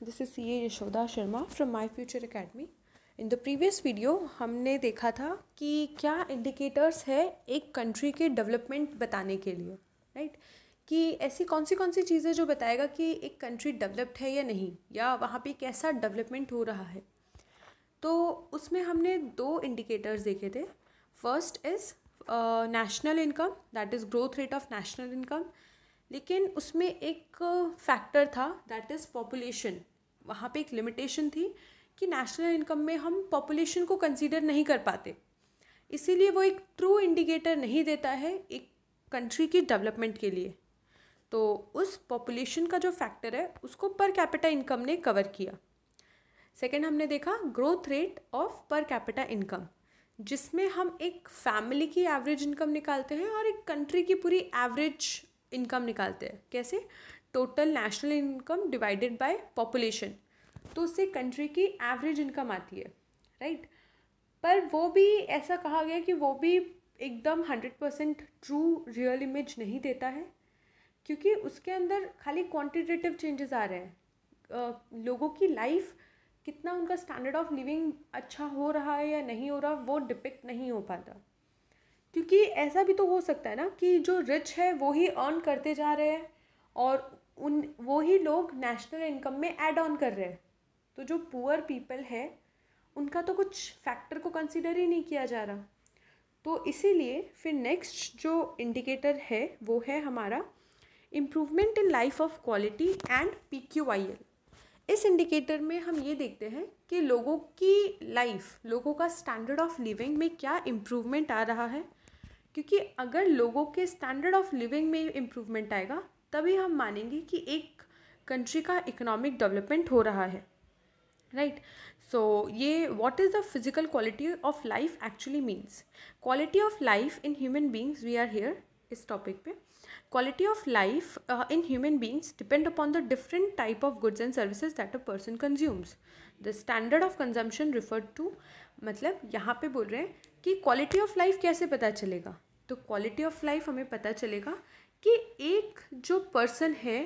this is CA Yashoda Sharma from My Future Academy. In the previous video हमने देखा था कि क्या इंडिकेटर्स है एक कंट्री के डेवलपमेंट बताने के लिए, राइट? कि ऐसी कौन सी चीज़ें जो बताएगा कि एक कंट्री डेवलप्ड है या नहीं, या वहाँ पे कैसा डेवलपमेंट हो रहा है. तो उसमें हमने 2 इंडिकेटर्स देखे थे. First is national income, that is growth rate of national income. लेकिन उसमें एक फैक्टर था, दैट इज़ पॉपुलेशन. वहाँ पे एक लिमिटेशन थी कि नेशनल इनकम में हम पॉपुलेशन को कंसीडर नहीं कर पाते, इसीलिए वो एक ट्रू इंडिकेटर नहीं देता है एक कंट्री की डेवलपमेंट के लिए. तो उस पॉपुलेशन का जो फैक्टर है उसको पर कैपिटा इनकम ने कवर किया. सेकेंड हमने देखा ग्रोथ रेट ऑफ पर कैपिटा इनकम, जिसमें हम एक फैमिली की एवरेज इनकम निकालते हैं और एक कंट्री की पूरी एवरेज इनकम निकालते हैं. कैसे? Total national income divided by population, तो उससे कंट्री की एवरेज इनकम आती है, राइट? पर वो भी ऐसा कहा गया कि वो भी एकदम 100% ट्रू रियल इमेज नहीं देता है, क्योंकि उसके अंदर खाली क्वांटिटेटिव चेंजेस आ रहे हैं. लोगों की लाइफ, कितना उनका स्टैंडर्ड ऑफ लिविंग अच्छा हो रहा है या नहीं हो रहा, वो डिपिक्ट नहीं हो पाता. क्योंकि ऐसा भी तो हो सकता है ना कि जो रिच है वो ही अर्न करते जा रहे हैं और वो ही लोग नेशनल इनकम में ऐड ऑन कर रहे हैं. तो जो पुअर पीपल है उनका तो कुछ फैक्टर को कंसीडर ही नहीं किया जा रहा. तो इसीलिए फिर नेक्स्ट जो इंडिकेटर है वो है हमारा improvement in life of quality and PQIL. इस इंडिकेटर में हम ये देखते हैं कि लोगों की लाइफ, लोगों का स्टैंडर्ड ऑफ लिविंग में क्या इम्प्रूवमेंट आ रहा है. क्योंकि अगर लोगों के स्टैंडर्ड ऑफ लिविंग में इम्प्रूवमेंट आएगा तभी हम मानेंगे कि एक कंट्री का इकोनॉमिक डेवलपमेंट हो रहा है, राइट? सो ये what is the physical quality of life actually means. Quality of life in human beings, we are here इस टॉपिक पे. Quality of life in human beings depend upon the different type of goods and services that a person consumes. The standard of consumption referred to, मतलब यहाँ पे बोल रहे हैं कि quality of life कैसे पता चलेगा. तो क्वालिटी ऑफ लाइफ हमें पता चलेगा कि एक जो पर्सन है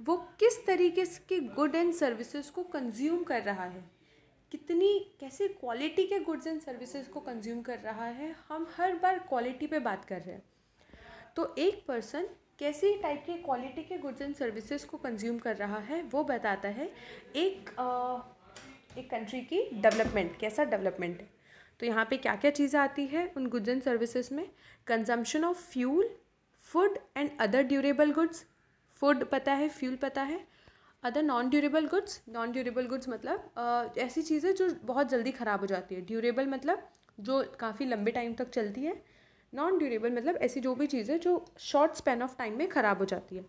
वो किस तरीके के गुड एंड सर्विसेज को कंज्यूम कर रहा है, कैसे क्वालिटी के गुड्स एंड सर्विसेज को कंज्यूम कर रहा है. हम हर बार क्वालिटी पे बात कर रहे हैं. तो एक पर्सन कैसी टाइप के क्वालिटी के गुड्स एंड सर्विसेज को कंज्यूम कर रहा है वो बताता है एक कंट्री की डेवलपमेंट, कैसा डेवलपमेंट है. तो यहाँ पे क्या क्या चीज़ें आती है उन गुड्स एंड सर्विसेज में. Consumption of fuel, food and other durable goods. Food पता है, फ्यूल पता है. अदर नॉन ड्यूरेबल गुड्स मतलब ऐसी चीज़ें जो बहुत जल्दी ख़राब हो जाती है. ड्यूरेबल मतलब जो काफ़ी लंबे टाइम तक चलती है. नॉन ड्यूरेबल मतलब ऐसी जो भी चीज़ें जो शॉर्ट स्पैन ऑफ टाइम में ख़राब हो जाती है.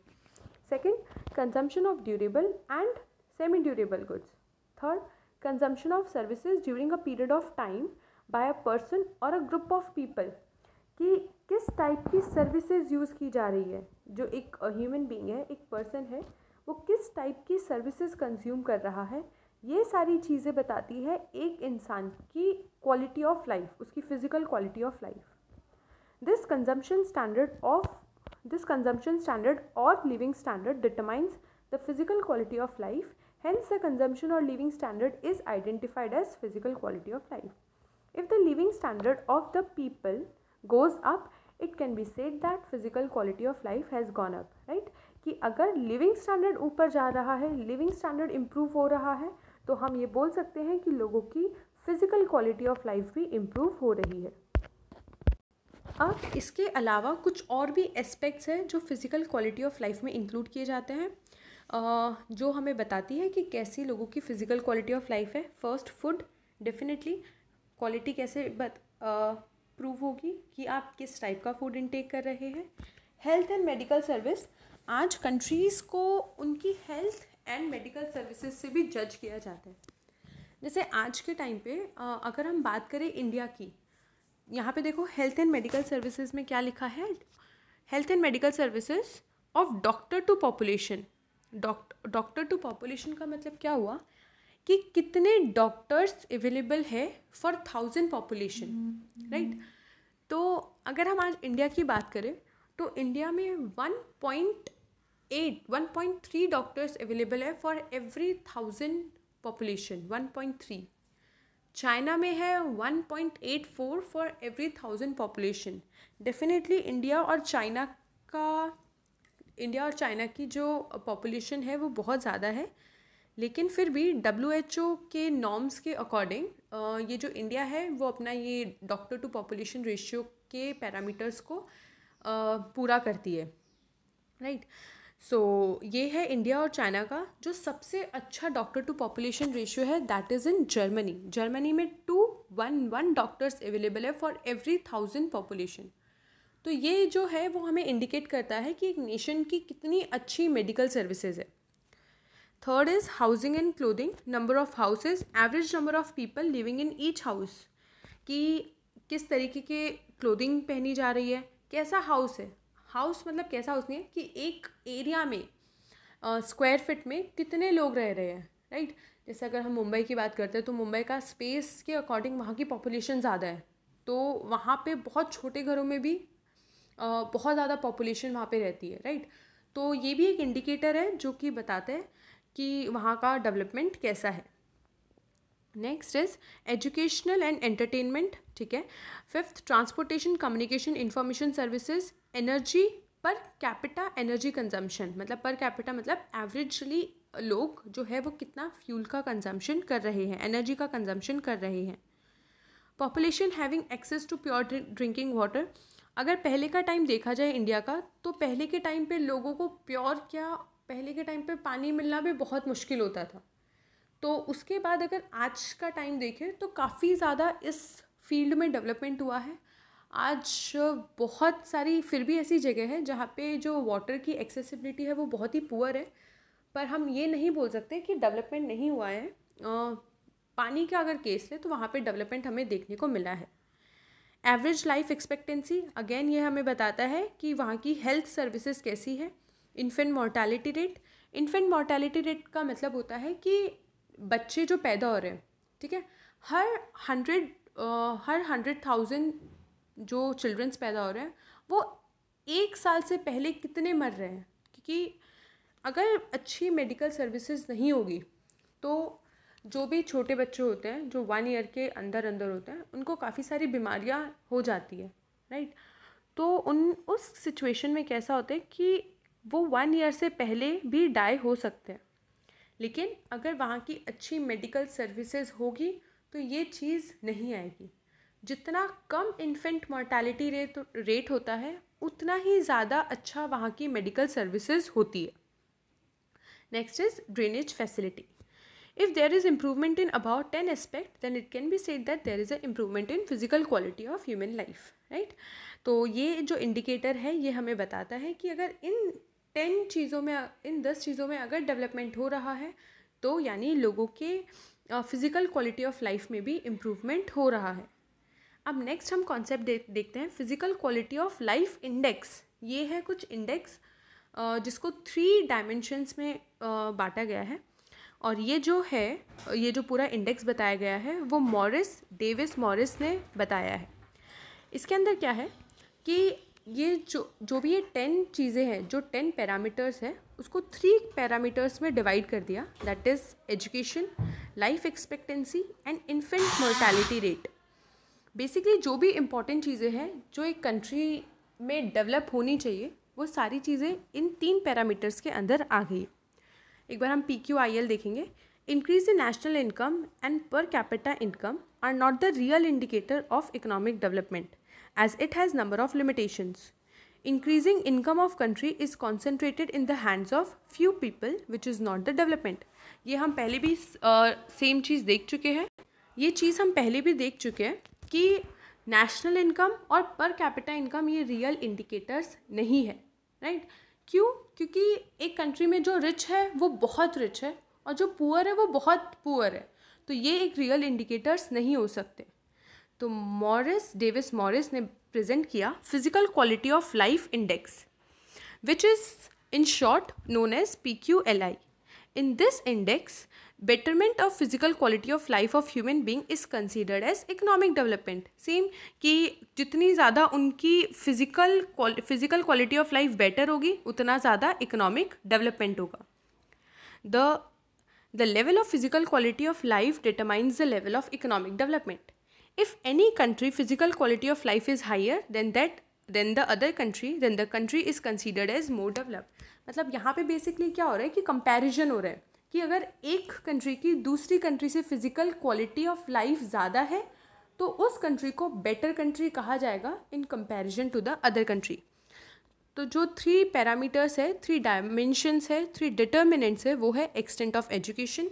Second, consumption of durable and semi durable goods. Third, consumption of services during a period of time by a person और अ ग्रुप ऑफ पीपल. कि किस टाइप की सर्विसेज यूज़ की जा रही है. जो एक ह्यूमन बीइंग है, एक पर्सन है, वो किस टाइप की सर्विसेज कंज्यूम कर रहा है. ये सारी चीज़ें बताती है एक इंसान की क्वालिटी ऑफ लाइफ, उसकी physical quality of life. This consumption standard or living standard determines the physical quality of life. Hence, the consumption or living standard is identified as physical quality of life. If the living standard of the people goes up, it can be said that physical quality of life has gone up, right? कि अगर living standard ऊपर जा रहा है, living standard improve हो रहा है, तो हम ये बोल सकते हैं कि लोगों की physical quality of life भी improve हो रही है. अब इसके अलावा कुछ और भी एस्पेक्ट्स हैं जो फिज़िकल क्वालिटी ऑफ लाइफ में इंक्लूड किए जाते हैं, जो हमें बताती है कि कैसी लोगों की फ़िज़िकल क्वालिटी ऑफ लाइफ है. First, food. डेफिनेटली क्वालिटी कैसे प्रूव होगी कि आप किस टाइप का फूड इनटेक कर रहे हैं. Health and medical service. आज कंट्रीज़ को उनकी हेल्थ एंड मेडिकल सर्विसेज से भी जज किया जाता है. जैसे आज के टाइम पे अगर हम बात करें इंडिया की, यहाँ पे देखो हेल्थ एंड मेडिकल सर्विसेज में क्या लिखा है. Health and medical services of doctor to population. Doctor to population का मतलब क्या हुआ कि कितने डॉक्टर्स अवेलेबल है फॉर 1000 पॉपुलेशन, राइट? तो अगर हम आज इंडिया की बात करें तो इंडिया में 1.3 डॉक्टर्स अवेलेबल है फॉर एवरी 1000 पॉपुलेशन, 1.3। चाइना में है 1.84 for every 1000 population. Definitely India और चाइना की जो पॉपुलेशन है वो बहुत ज़्यादा है, लेकिन फिर भी WHO के नॉर्म्स के अकॉर्डिंग ये जो इंडिया है वो अपना ये डॉक्टर टू पॉपुलेशन रेशियो के पैरामीटर्स को पूरा करती है, राइट। सो ये है इंडिया और चाइना का जो सबसे अच्छा डॉक्टर टू पॉपुलेशन रेशियो है, that is in Germany. Germany में 211 डॉक्टर्स अवेलेबल है फॉर एवरी 1000 पॉपुलेशन। तो ये जो है वो हमें इंडिकेट करता है कि एक नेशन की कितनी अच्छी मेडिकल सर्विसेज है। Third is housing and clothing, number of houses, average number of people living in each house, कि किस तरीके के क्लोथिंग पहनी जा रही है, कैसा हाउस है। हाउस मतलब कैसा हाउस नहीं है कि एक एरिया में स्क्वायर फीट में कितने लोग रह रहे हैं, राइट। जैसे अगर हम मुंबई की बात करते हैं तो मुंबई का स्पेस के अकॉर्डिंग वहाँ की पॉपुलेशन ज़्यादा है, तो वहाँ पे बहुत छोटे घरों में भी बहुत ज़्यादा पॉपुलेशन वहाँ पे रहती है, राइट। तो ये भी एक इंडिकेटर है जो कि बताते हैं कि वहाँ का डेवलपमेंट कैसा है। Next is educational and entertainment, ठीक है। Fifth transportation, communication, information services, energy per capita energy consumption, मतलब पर कैपिटा मतलब एवरेजली लोग जो है वो कितना फ्यूल का कंजम्पशन कर रहे हैं, एनर्जी का कंजम्पशन कर रहे हैं। Population having access to pure drinking water, अगर पहले का टाइम देखा जाए इंडिया का, तो पहले के टाइम पे लोगों को पहले के टाइम पे पानी मिलना भी बहुत मुश्किल होता था। तो उसके बाद अगर आज का टाइम देखें तो काफ़ी ज़्यादा इस फील्ड में डेवलपमेंट हुआ है। आज बहुत सारी फिर भी ऐसी जगह है जहाँ पे जो वाटर की एक्सेसिबिलिटी है वो बहुत ही पुअर है, पर हम ये नहीं बोल सकते कि डेवलपमेंट नहीं हुआ है। पानी का अगर केस ले तो वहाँ पे डेवलपमेंट हमें देखने को मिला है। एवरेज लाइफ एक्सपेक्टेंसी, अगेन ये हमें बताता है कि वहाँ की हेल्थ सर्विसेज कैसी है। Infant mortality rate, infant mortality rate का मतलब होता है कि बच्चे जो पैदा हो रहे हैं, ठीक है, हर 100,000 जो चिल्ड्रंस पैदा हो रहे हैं वो 1 साल से पहले कितने मर रहे हैं। क्योंकि अगर अच्छी मेडिकल सर्विसेज नहीं होगी तो जो भी छोटे बच्चे होते हैं जो 1 ईयर के अंदर होते हैं उनको काफ़ी सारी बीमारियां हो जाती है, राइट। तो उस सिचुएशन में कैसा होता है कि वो 1 ईयर से पहले भी डाई हो सकते हैं। लेकिन अगर वहाँ की अच्छी मेडिकल सर्विसेज होगी तो ये चीज़ नहीं आएगी। जितना कम इन्फेंट मोर्टालिटी रेट होता है उतना ही ज़्यादा अच्छा वहाँ की मेडिकल सर्विसेज होती है। Next is drainage facility. If there is improvement in about 10 aspects, then it can be said that there is an improvement in physical quality of human life, right? तो ये जो इंडिकेटर है ये हमें बताता है कि अगर इन 10 चीज़ों में अगर डेवलपमेंट हो रहा है तो यानी लोगों के फिज़िकल क्वालिटी ऑफ लाइफ में भी इम्प्रूवमेंट हो रहा है। अब नेक्स्ट हम कॉन्सेप्ट देखते हैं physical quality of life index. ये है कुछ इंडेक्स जिसको 3 डायमेंशंस में बांटा गया है, और ये जो पूरा इंडेक्स बताया गया है वो डेविस मॉरिस ने बताया है। इसके अंदर क्या है कि ये जो भी ये 10 चीज़ें हैं, जो 10 पैरामीटर्स हैं, उसको 3 पैरामीटर्स में डिवाइड कर दिया, that is education, life expectancy and infant mortality rate. Basically जो भी इम्पॉर्टेंट चीज़ें हैं जो एक कंट्री में डेवलप होनी चाहिए वो सारी चीज़ें इन 3 पैरामीटर्स के अंदर आ गई। एक बार हम PQIL देखेंगे। Increase in national income and per capita income are not the real indicator of economic development as it has number of limitations. Increasing income of country is concentrated in the hands of few people which is not the development. ये हम पहले भी same चीज़ देख चुके हैं। कि national income और पर कैपिटा इनकम ये रियल इंडिकेटर्स नहीं है, राइट। क्यों? क्योंकि एक कंट्री में जो रिच है वो बहुत रिच है और जो पुअर है वो बहुत पुअर है, तो ये एक रियल इंडिकेटर्स नहीं हो सकते। तो डेविस मॉरिस ने प्रेजेंट किया physical quality of life index which is in short known as PQLI. In this index, betterment of physical quality of life of human being is considered as economic development. Same कि जितनी ज़्यादा उनकी physical quality of life better होगी उतना ज़्यादा economic development होगा। The level of physical quality of life determines the level of economic development. If any country physical quality of life is higher than the other country, then the country is considered as more developed. मतलब यहाँ पे basically क्या हो रहा है कि comparison हो रहा है कि अगर एक कंट्री की दूसरी कंट्री से फिजिकल क्वालिटी ऑफ लाइफ ज़्यादा है तो उस कंट्री को बेटर कंट्री कहा जाएगा in comparison to the other country. तो जो 3 पैरामीटर्स है, 3 डायमेंशंस है, 3 डिटर्मिनेंट्स है, वो है extent of education,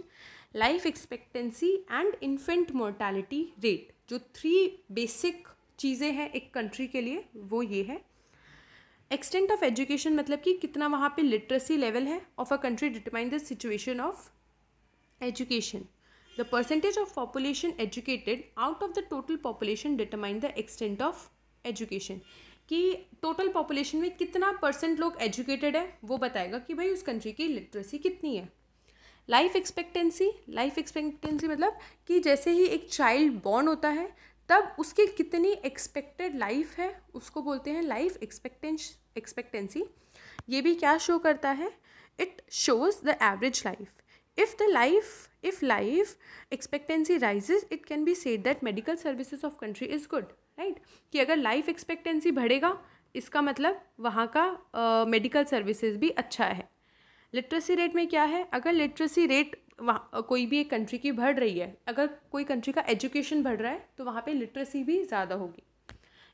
life expectancy and infant mortality rate. जो 3 बेसिक चीज़ें हैं एक कंट्री के लिए वो ये है। एक्सटेंट ऑफ एजुकेशन मतलब कि कितना वहाँ पे लिटरेसी लेवल है of a country determine the situation of education. The percentage of population educated out of the total population determine the extent of education, कि टोटल पॉपुलेशन में कितना % लोग एजुकेटेड है वो बताएगा कि भाई उस कंट्री की लिटरेसी कितनी है। लाइफ एक्सपेक्टेंसी मतलब कि जैसे ही एक चाइल्ड बॉर्न होता है तब उसकी कितनी एक्सपेक्टेड लाइफ है उसको बोलते हैं लाइफ एक्सपेक्टेंसी। ये भी क्या शो करता है, it shows the average life. if life expectancy rises, it can be said that medical services of country is good, right? कि अगर लाइफ एक्सपेक्टेंसी बढ़ेगा इसका मतलब वहाँ का मेडिकल सर्विसेज भी अच्छा है। लिटरेसी रेट में क्या है, अगर लिटरेसी रेट कोई भी एक कंट्री की बढ़ रही है, अगर कोई कंट्री का एजुकेशन बढ़ रहा है तो वहाँ पे लिटरेसी भी ज़्यादा होगी।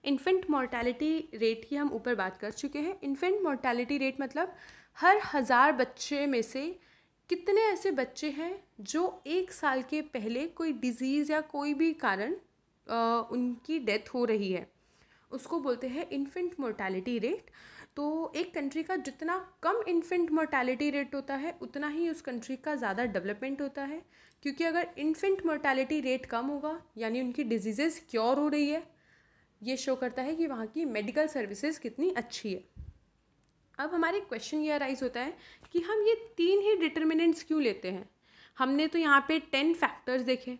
इन्फेंट मोर्टेलिटी रेट की हम ऊपर बात कर चुके हैं। इन्फेंट मोर्टेलिटी रेट मतलब हर 1000 बच्चे में से कितने ऐसे बच्चे हैं जो 1 साल के पहले कोई डिजीज़ या कोई भी कारण उनकी डेथ हो रही है, उसको बोलते हैं इन्फेंट मोर्टेलिटी रेट। तो एक कंट्री का जितना कम इन्फेंट मोर्टेलिटी रेट होता है उतना ही उस कंट्री का ज़्यादा डेवलपमेंट होता है, क्योंकि अगर इन्फेंट मोर्टेलिटी रेट कम होगा यानी उनकी डिजीज़ेस क्योर हो रही है, ये शो करता है कि वहाँ की मेडिकल सर्विसेज कितनी अच्छी है। अब हमारे क्वेश्चन ये अराइज होता है कि हम ये 3 ही डिटर्मिनेंट्स क्यों लेते हैं। हमने तो यहाँ पे 10 फैक्टर्स देखे,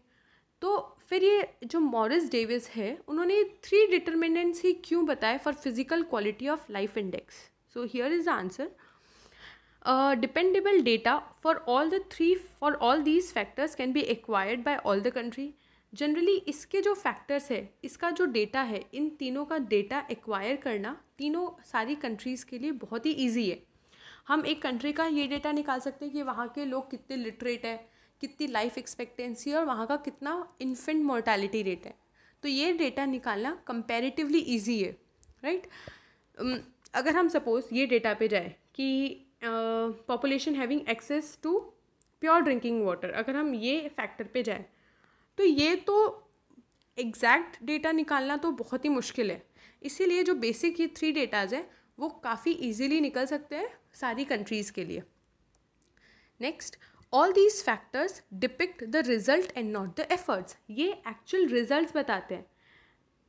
तो फिर ये जो मॉरिस डेविस है उन्होंने 3 डिटर्मिनेंट्स ही क्यों बताए for physical quality of life index. So here is the answer, dependable data for all these factors can be acquired by all the country. Generally इसके जो फैक्टर्स है, इसका जो डेटा है, इन तीनों का डेटा एक्वायर करना तीनों सारी कंट्रीज़ के लिए बहुत ही ईजी है। हम एक कंट्री का ये डेटा निकाल सकते हैं कि वहाँ के लोग कितने लिटरेट है, कितनी लाइफ एक्सपेक्टेंसी और वहाँ का कितना इन्फेंट मोर्टेलिटी रेट है। तो ये डेटा निकालना कंपैरेटिवली ईजी है, राइट। अगर हम सपोज़ ये डेटा पे जाए कि population having access to pure drinking water, अगर हम ये फैक्टर पे जाए तो ये तो एग्जैक्ट डेटा निकालना तो बहुत ही मुश्किल है। इसीलिए जो बेसिक ये 3 डेटाज हैं वो काफ़ी इजीली निकल सकते हैं सारी कंट्रीज़ के लिए। Next, all these factors depict the result and not the efforts. ये एक्चुअल रिजल्ट्स बताते हैं।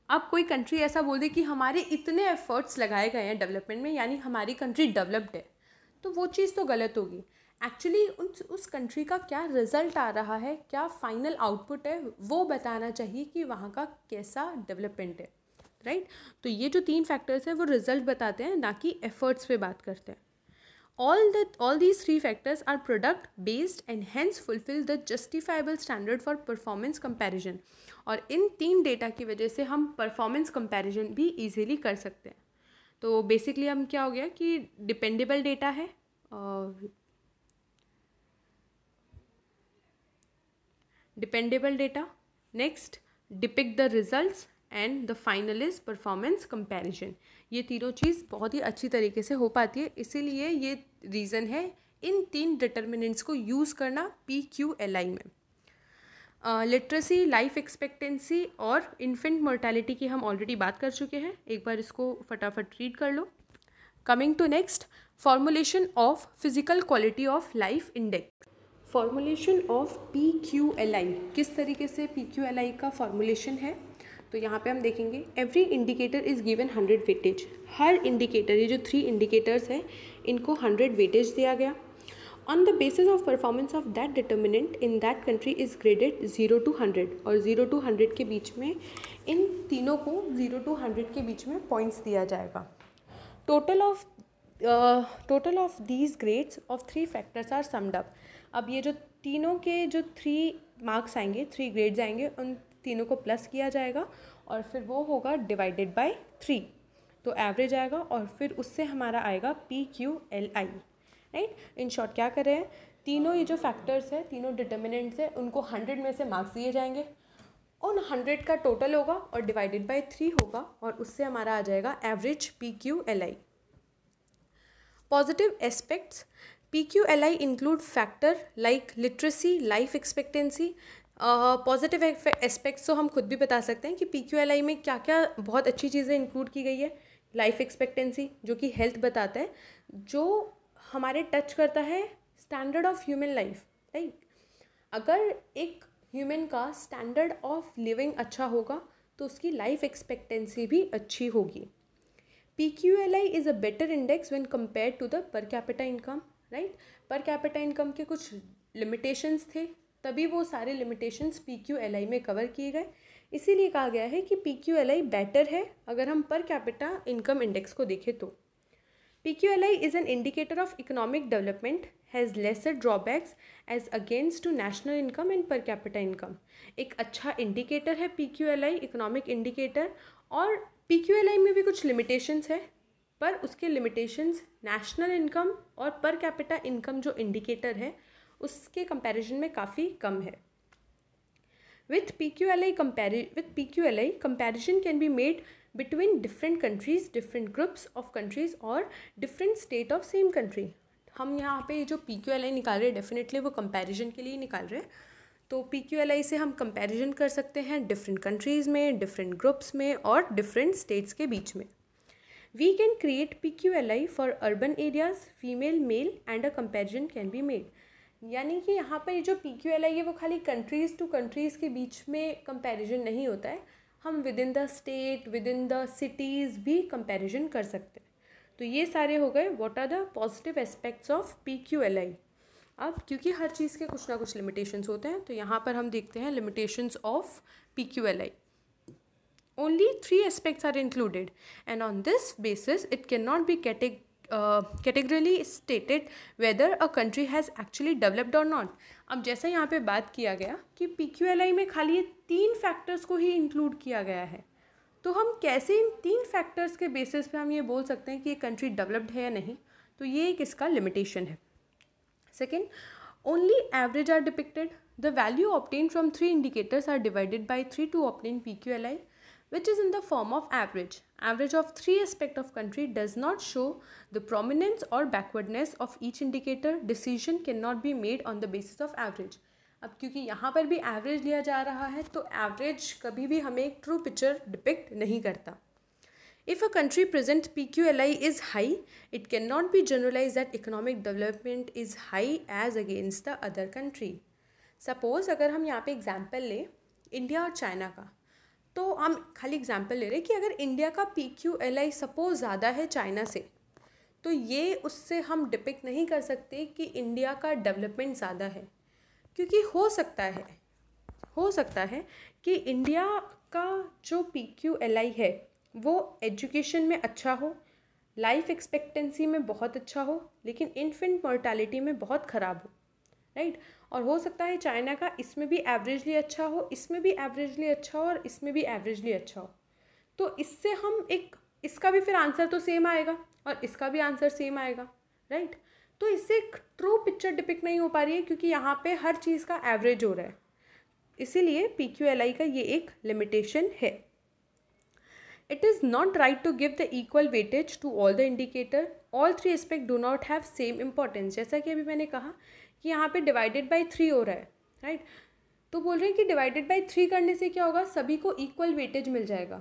अब कोई कंट्री ऐसा बोल दे कि हमारे इतने एफर्ट्स लगाए गए हैं डेवलपमेंट में यानी हमारी कंट्री डेवलप्ड है, तो वो चीज़ तो गलत होगी। एक्चुअली उस कंट्री का क्या रिज़ल्ट आ रहा है, क्या फाइनल आउटपुट है, वो बताना चाहिए कि वहाँ का कैसा डेवलपमेंट है, राइट। तो ये जो 3 फैक्टर्स हैं वो रिजल्ट बताते हैं, ना कि एफर्ट्स पे बात करते हैं। all these 3 factors are product based and hence fulfill the justifiable standard for performance comparison। और इन 3 डेटा की वजह से हम परफॉर्मेंस कंपैरिजन भी इजीली कर सकते हैं। तो बेसिकली हम क्या हो गया कि डिपेंडेबल डेटा है, dependable data, next depict the results and the final is performance comparison. ये तीनों चीज़ बहुत ही अच्छी तरीके से हो पाती है, इसीलिए ये रीज़न है इन 3 डिटर्मिनेंट्स को यूज़ करना PQLI में। लिटरेसी, लाइफ एक्सपेक्टेंसी और इन्फेंट मोर्टेलिटी की हम ऑलरेडी बात कर चुके हैं, एक बार इसको फटाफट रीड कर लो। Coming to next, formulation of physical quality of life index. Formulation of PQLI, किस तरीके से PQLI का फॉर्मुलेशन है, तो यहाँ पे हम देखेंगे every indicator is given 100 weightage. Her indicator, ये जो 3 इंडिकेटर्स हैं इनको 100 वेटेज दिया गया on the basis of performance of that determinant in that country is graded 0 to 100, और 0 to 100 के बीच में इन तीनों को 0 to 100 के बीच में पॉइंट्स दिया जाएगा. Total of these grades of 3 factors are summed up. अब ये जो तीनों के जो 3 मार्क्स आएंगे, 3 ग्रेड्स आएंगे, उन तीनों को प्लस किया जाएगा और फिर वो होगा डिवाइडेड बाय 3, तो एवरेज आएगा और फिर उससे हमारा आएगा PQLI. राइट. इन शॉर्ट क्या कर रहे हैं, तीनों ये जो फैक्टर्स है, तीनों डिटर्मिनेंट्स है, उनको 100 में से मार्क्स दिए जाएंगे, उन 100 का टोटल होगा और डिवाइडेड बाय 3 होगा और उससे हमारा आ जाएगा average PQLI. Positive aspects. PQLI include factor like literacy, life expectancy. Positive aspects तो हम खुद भी बता सकते हैं कि PQLI में क्या क्या बहुत अच्छी चीज़ें इंक्लूड की गई है. लाइफ एक्सपेक्टेंसी जो कि हेल्थ बताता है, जो हमारे टच करता है standard of human life. Right. अगर एक ह्यूमन का स्टैंडर्ड ऑफ लिविंग अच्छा होगा तो उसकी लाइफ एक्सपेक्टेंसी भी अच्छी होगी. PQLI is a better index when compare to the per capita income. Right. Per capita income के कुछ लिमिटेशंस थे, तभी वो सारे लिमिटेशंस PQLI में कवर किए गए. इसीलिए कहा गया है कि PQLI बेटर है अगर हम पर कैपिटा इनकम इंडेक्स को देखें तो. PQLI is an indicator of economic development, has lesser drawbacks as against to national income and per capita income. एक अच्छा इंडिकेटर है PQLI, इकोनॉमिक इंडिकेटर, और PQLI में भी कुछ लिमिटेशंस है, पर उसके लिमिटेशंस नेशनल इनकम और पर कैपिटा इनकम जो इंडिकेटर है उसके कंपैरिजन में काफ़ी कम है. With PQLI comparison can be made between different countries, different groups of countries और different state of same country. हम यहाँ पे जो PQLI निकाल रहे हैं डेफिनेटली वो कंपैरिजन के लिए निकाल रहे हैं. तो PQLI से हम कंपैरिजन कर सकते हैं डिफरेंट कंट्रीज़ में, डिफरेंट ग्रुप्स में और डिफरेंट स्टेट्स के बीच में. We can create PQLI for urban areas, female, male and a comparison can be made. यानी कि यहाँ पर जो PQLI है वो खाली कंट्रीज़ टू कंट्रीज़ के बीच में कंपैरिजन नहीं होता है, हम within the state, within the cities भी कंपैरिजन कर सकते हैं. तो ये सारे हो गए what are the positive aspects of PQLI. अब क्योंकि हर चीज़ के कुछ ना कुछ लिमिटेशंस होते हैं, तो यहाँ पर हम देखते हैं limitations of PQLI. Only 3 aspects are included and on this basis it cannot be categorically stated whether a country has actually developed or not. अब जैसा यहाँ पे बात किया गया कि PQLI में खाली ये 3 फैक्टर्स को ही इंक्लूड किया गया है, तो हम कैसे इन 3 फैक्टर्स के बेसिस पे हम ये बोल सकते हैं कि ये कंट्री डेवलप्ड है या नहीं, तो ये एक इसका लिमिटेशन है. Second, only average are depicted. The value obtain from 3 indicators are divided by 3 to obtain PQLI, which is in the form of average. Average of 3 aspect of country does not show the prominence or backwardness of each indicator. Decision cannot be made on the basis of average. अब क्योंकि यहाँ पर भी average लिया जा रहा है, तो एवरेज कभी भी हमें एक ट्रू पिक्चर डिपिक्ट नहीं करता. If a country present PQLI is high, it cannot be generalized that economic development is high as against the other country. Suppose अगर हम यहाँ पे एग्जाम्पल लें इंडिया और चाइना का, तो हम खाली एग्जांपल ले रहे हैं कि अगर इंडिया का PQLI सपोज ज़्यादा है चाइना से, तो ये उससे हम डिपिक्ट नहीं कर सकते कि इंडिया का डेवलपमेंट ज़्यादा है, क्योंकि हो सकता है कि इंडिया का जो PQLI है वो एजुकेशन में अच्छा हो, लाइफ एक्सपेक्टेंसी में बहुत अच्छा हो, लेकिन इन्फेंट मोर्टालिटी में बहुत ख़राब हो. राइट. और हो सकता है चाइना का इसमें भी एवरेजली अच्छा हो, इसमें भी एवरेजली अच्छा हो और इसमें भी एवरेजली अच्छा हो. तो इससे हम इसका भी फिर आंसर तो सेम आएगा और इसका भी आंसर सेम आएगा. राइट. तो इससे एक ट्रू पिक्चर डिपिक्ट नहीं हो पा रही है, क्योंकि यहाँ पे हर चीज़ का एवरेज हो रहा है. इसीलिए PQLI का ये एक लिमिटेशन है. It is not right to give the equal weightage to all the indicator. All 3 aspects do not have same importance. जैसा कि अभी मैंने कहा कि यहाँ पे डिवाइडेड बाई 3 हो रहा है. राइट. तो बोल रहे हैं कि डिवाइडेड बाई 3 करने से क्या होगा, सभी को इक्वल वेटेज मिल जाएगा.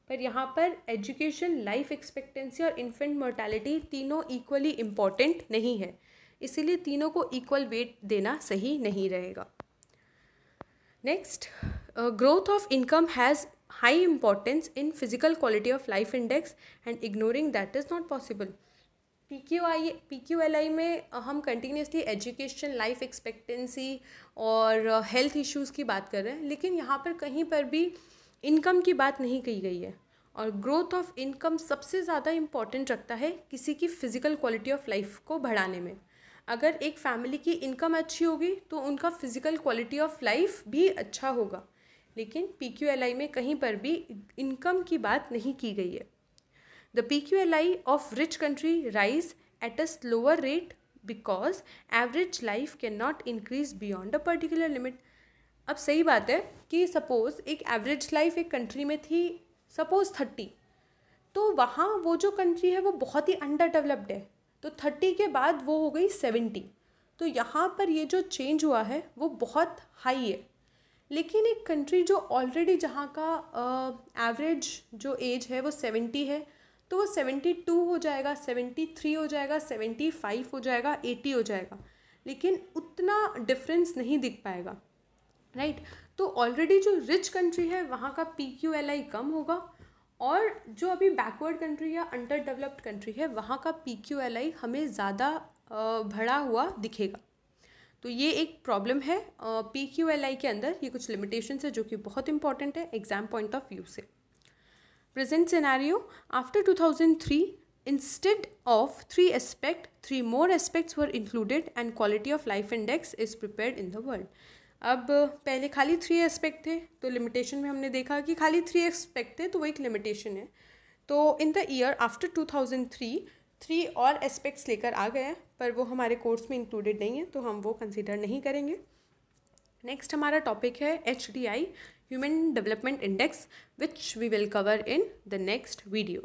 पर यहाँ पर एजुकेशन, लाइफ एक्सपेक्टेंसी और इन्फेंट मोर्टालिटी तीनों इक्वली इम्पॉर्टेंट नहीं है, इसीलिए तीनों को इक्वल वेट देना सही नहीं रहेगा. Next, growth of income has high importance in physical quality of life index and ignoring that is not possible. PQLI में हम कंटिन्यूसली एजुकेशन, लाइफ एक्सपेक्टेंसी और हेल्थ इश्यूज़ की बात कर रहे हैं, लेकिन यहाँ पर कहीं पर भी इनकम की बात नहीं कही गई है। और ग्रोथ ऑफ इनकम सबसे ज़्यादा इम्पॉर्टेंट रखता है किसी की फ़िज़िकल क्वालिटी ऑफ लाइफ को बढ़ाने में। अगर एक फैमिली की इनकम अच्छी होगी तो उनका फ़िज़िकल क्वालिटी ऑफ लाइफ भी अच्छा होगा, लेकिन PQLI में कहीं पर भी इनकम की बात नहीं की गई है। The PQLI of rich country rise at a slower rate because average life cannot increase beyond a particular limit. अब सही बात है कि सपोज़ एक एवरेज लाइफ एक कंट्री में थी सपोज़ 30, तो वहाँ वो जो कंट्री है वो बहुत ही अंडर डेवलप्ड है, तो 30 के बाद वो हो गई 70, तो यहाँ पर ये जो चेंज हुआ है वो बहुत हाई है। लेकिन एक कंट्री जो ऑलरेडी जहाँ का एवरेज जो एज है वो 70 है, तो वो 72 हो जाएगा, 73 हो जाएगा, 75 हो जाएगा, 80 हो जाएगा, लेकिन उतना डिफरेंस नहीं दिख पाएगा, राइट। तो ऑलरेडी जो रिच कंट्री है वहाँ का PQLI कम होगा, और जो अभी बैकवर्ड कंट्री या अंडर डेवलप्ड कंट्री है वहाँ का PQLI हमें ज़्यादा बढ़ा हुआ दिखेगा। तो ये एक प्रॉब्लम है PQLI के अंदर। ये कुछ लिमिटेशंस है जो कि बहुत इंपॉर्टेंट है एग्जाम पॉइंट ऑफ व्यू से। Present scenario, after 2003, instead of 3 aspects, 3 more aspects were included and quality of life index is prepared in the world. अब पहले खाली 3 एस्पेक्ट थे, तो लिमिटेशन में हमने देखा कि खाली 3 एस्पेक्ट थे, तो वो एक लिमिटेशन है। तो इन द ईयर आफ्टर 2003 3 और एस्पेक्ट्स लेकर आ गए हैं, पर वो हमारे कोर्स में इंक्लूडेड नहीं है, तो हम वो कंसिडर नहीं करेंगे। नेक्स्ट हमारा टॉपिक है HDI, Human Development Index, which we will cover in the next video.